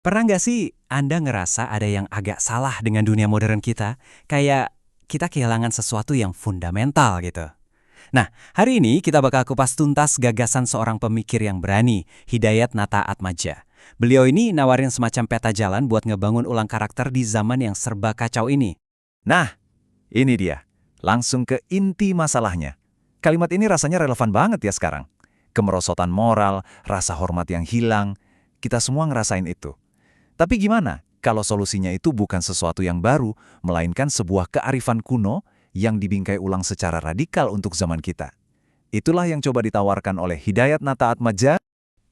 Pernah nggak sih Anda ngerasa ada yang agak salah dengan dunia modern kita? Kayak kita kehilangan sesuatu yang fundamental gitu. Nah, hari ini kita bakal kupas tuntas gagasan seorang pemikir yang berani, Hidayat Nata Atmaja. Beliau ini nawarin semacam peta jalan buat ngebangun ulang karakter di zaman yang serba kacau ini. Nah, ini dia. Langsung ke inti masalahnya. Kalimat ini rasanya relevan banget ya sekarang. Kemerosotan moral, rasa hormat yang hilang, kita semua ngerasain itu. Tapi gimana kalau solusinya itu bukan sesuatu yang baru, melainkan sebuah kearifan kuno yang dibingkai ulang secara radikal untuk zaman kita? Itulah yang coba ditawarkan oleh Hidayat Nata Atmaja.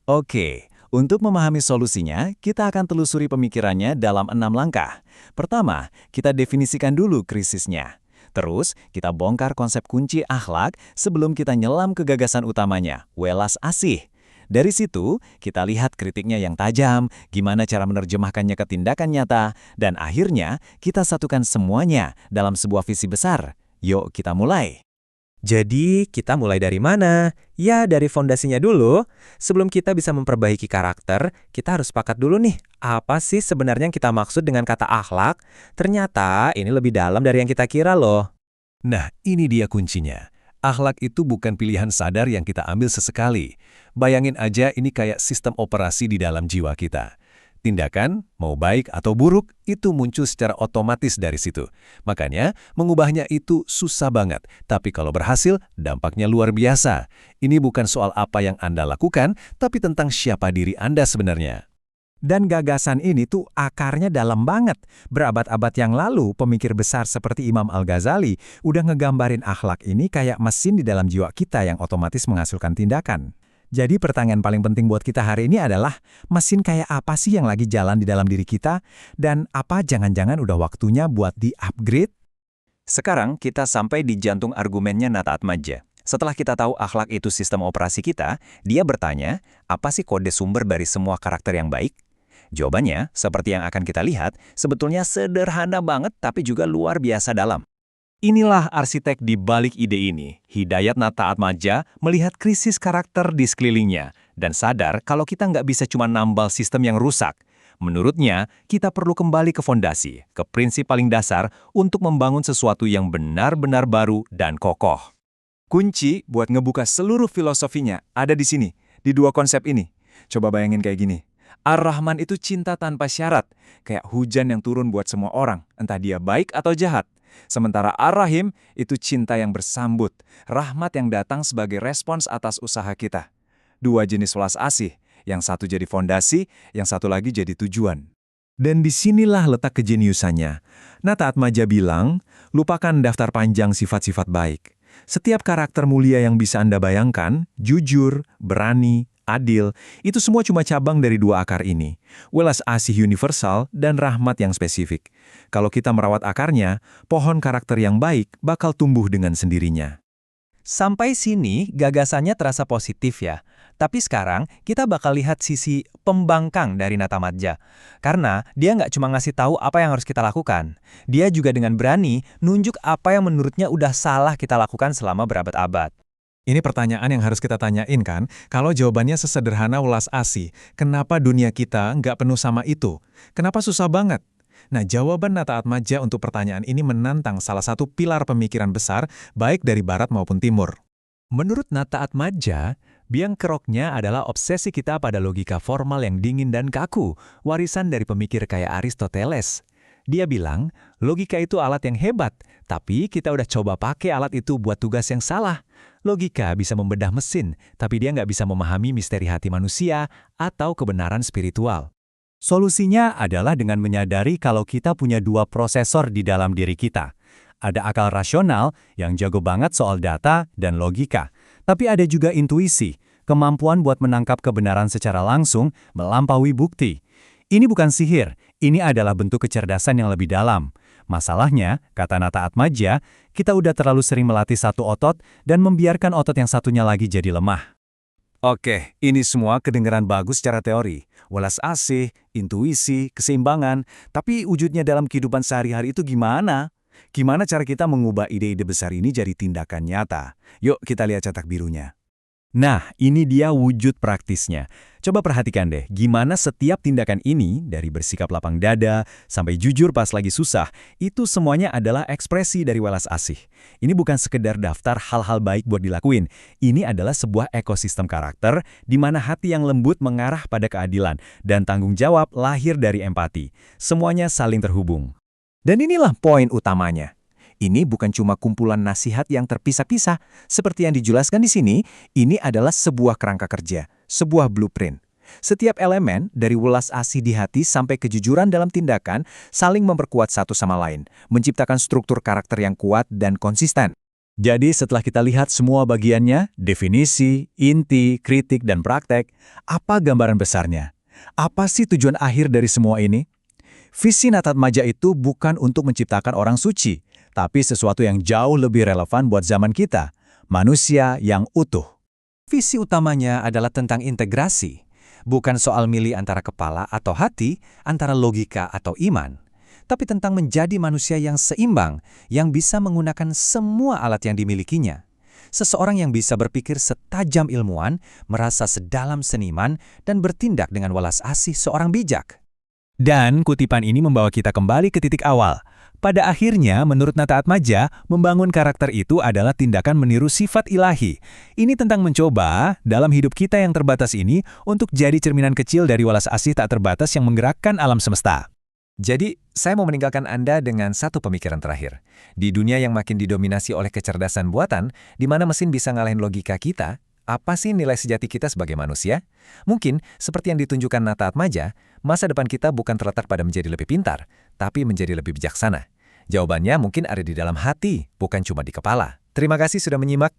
Oke, untuk memahami solusinya, kita akan telusuri pemikirannya dalam 6 langkah. Pertama, kita definisikan dulu krisisnya. Terus, kita bongkar konsep kunci akhlak sebelum kita nyelam ke gagasan utamanya, welas asih. Dari situ, kita lihat kritiknya yang tajam, gimana cara menerjemahkannya ke tindakan nyata, dan akhirnya kita satukan semuanya dalam sebuah visi besar. Yuk kita mulai. Jadi, kita mulai dari mana? Ya, dari fondasinya dulu. Sebelum kita bisa memperbaiki karakter, kita harus sepakat dulu nih, apa sih sebenarnya yang kita maksud dengan kata akhlak? Ternyata ini lebih dalam dari yang kita kira loh. Nah, ini dia kuncinya. Akhlak itu bukan pilihan sadar yang kita ambil sesekali. Bayangin aja ini kayak sistem operasi di dalam jiwa kita. Tindakan, mau baik atau buruk, itu muncul secara otomatis dari situ. Makanya, mengubahnya itu susah banget. Tapi kalau berhasil, dampaknya luar biasa. Ini bukan soal apa yang Anda lakukan, tapi tentang siapa diri Anda sebenarnya. Dan gagasan ini tuh akarnya dalam banget. Berabad-abad yang lalu, pemikir besar seperti Imam Al-Ghazali udah ngegambarin akhlak ini kayak mesin di dalam jiwa kita yang otomatis menghasilkan tindakan. Jadi pertanyaan paling penting buat kita hari ini adalah, mesin kayak apa sih yang lagi jalan di dalam diri kita? Dan apa jangan-jangan udah waktunya buat di-upgrade? Sekarang kita sampai di jantung argumennya Nata Atmaja. Setelah kita tahu akhlak itu sistem operasi kita, dia bertanya, apa sih kode sumber dari semua karakter yang baik? Jawabannya, seperti yang akan kita lihat, sebetulnya sederhana banget tapi juga luar biasa dalam. Inilah arsitek di balik ide ini. Hidayat Nata Atmaja melihat krisis karakter di sekelilingnya dan sadar kalau kita nggak bisa cuma nambal sistem yang rusak. Menurutnya, kita perlu kembali ke fondasi, ke prinsip paling dasar untuk membangun sesuatu yang benar-benar baru dan kokoh. Kunci buat ngebuka seluruh filosofinya ada di sini, di dua konsep ini. Coba bayangin kayak gini. Ar-Rahman itu cinta tanpa syarat, kayak hujan yang turun buat semua orang, entah dia baik atau jahat. Sementara Ar-Rahim itu cinta yang bersambut, rahmat yang datang sebagai respons atas usaha kita. Dua jenis welas asih, yang satu jadi fondasi, yang satu lagi jadi tujuan. Dan disinilah letak kejeniusannya. Nata Atmaja bilang, lupakan daftar panjang sifat-sifat baik. Setiap karakter mulia yang bisa Anda bayangkan, jujur, berani, adil, itu semua cuma cabang dari dua akar ini. Welas asih universal dan rahmat yang spesifik. Kalau kita merawat akarnya, pohon karakter yang baik bakal tumbuh dengan sendirinya. Sampai sini, gagasannya terasa positif ya. Tapi sekarang, kita bakal lihat sisi pembangkang dari Nata Atmaja. Karena dia nggak cuma ngasih tahu apa yang harus kita lakukan. Dia juga dengan berani nunjuk apa yang menurutnya udah salah kita lakukan selama berabad-abad. Ini pertanyaan yang harus kita tanyain kan, kalau jawabannya sesederhana welas asih, kenapa dunia kita nggak penuh sama itu? Kenapa susah banget? Nah, jawaban Nata Atmaja untuk pertanyaan ini menantang salah satu pilar pemikiran besar, baik dari barat maupun timur. Menurut Nata Atmaja, biang keroknya adalah obsesi kita pada logika formal yang dingin dan kaku, warisan dari pemikir kayak Aristoteles. Dia bilang, logika itu alat yang hebat, tapi kita udah coba pakai alat itu buat tugas yang salah. Logika bisa membedah mesin, tapi dia nggak bisa memahami misteri hati manusia atau kebenaran spiritual. Solusinya adalah dengan menyadari kalau kita punya dua prosesor di dalam diri kita. Ada akal rasional yang jago banget soal data dan logika, tapi ada juga intuisi, kemampuan buat menangkap kebenaran secara langsung melampaui bukti. Ini bukan sihir, ini adalah bentuk kecerdasan yang lebih dalam. Masalahnya, kata Nata Atmaja, kita udah terlalu sering melatih satu otot dan membiarkan otot yang satunya lagi jadi lemah. Oke, ini semua kedengaran bagus secara teori. Welas asih, intuisi, keseimbangan. Tapi wujudnya dalam kehidupan sehari-hari itu gimana? Gimana cara kita mengubah ide-ide besar ini jadi tindakan nyata? Yuk kita lihat cetak birunya. Nah, ini dia wujud praktisnya. Coba perhatikan deh, gimana setiap tindakan ini, dari bersikap lapang dada sampai jujur pas lagi susah, itu semuanya adalah ekspresi dari welas asih. Ini bukan sekedar daftar hal-hal baik buat dilakuin. Ini adalah sebuah ekosistem karakter di mana hati yang lembut mengarah pada keadilan dan tanggung jawab lahir dari empati. Semuanya saling terhubung. Dan inilah poin utamanya. Ini bukan cuma kumpulan nasihat yang terpisah-pisah. Seperti yang dijelaskan di sini, ini adalah sebuah kerangka kerja, sebuah blueprint. Setiap elemen, dari welas asih di hati sampai kejujuran dalam tindakan, saling memperkuat satu sama lain, menciptakan struktur karakter yang kuat dan konsisten. Jadi setelah kita lihat semua bagiannya, definisi, inti, kritik, dan praktek, apa gambaran besarnya? Apa sih tujuan akhir dari semua ini? Visi Natatmaja itu bukan untuk menciptakan orang suci, tapi sesuatu yang jauh lebih relevan buat zaman kita, manusia yang utuh. Visi utamanya adalah tentang integrasi, bukan soal milih antara kepala atau hati, antara logika atau iman, tapi tentang menjadi manusia yang seimbang, yang bisa menggunakan semua alat yang dimilikinya. Seseorang yang bisa berpikir setajam ilmuwan, merasa sedalam seniman, dan bertindak dengan welas asih seorang bijak. Dan kutipan ini membawa kita kembali ke titik awal. Pada akhirnya, menurut Natatmaja, membangun karakter itu adalah tindakan meniru sifat ilahi. Ini tentang mencoba, dalam hidup kita yang terbatas ini, untuk jadi cerminan kecil dari welas asih tak terbatas yang menggerakkan alam semesta. Jadi, saya mau meninggalkan Anda dengan satu pemikiran terakhir. Di dunia yang makin didominasi oleh kecerdasan buatan, di mana mesin bisa ngalahin logika kita, apa sih nilai sejati kita sebagai manusia? Mungkin, seperti yang ditunjukkan Natatmaja, masa depan kita bukan terletak pada menjadi lebih pintar, tapi menjadi lebih bijaksana. Jawabannya mungkin ada di dalam hati, bukan cuma di kepala. Terima kasih sudah menyimak.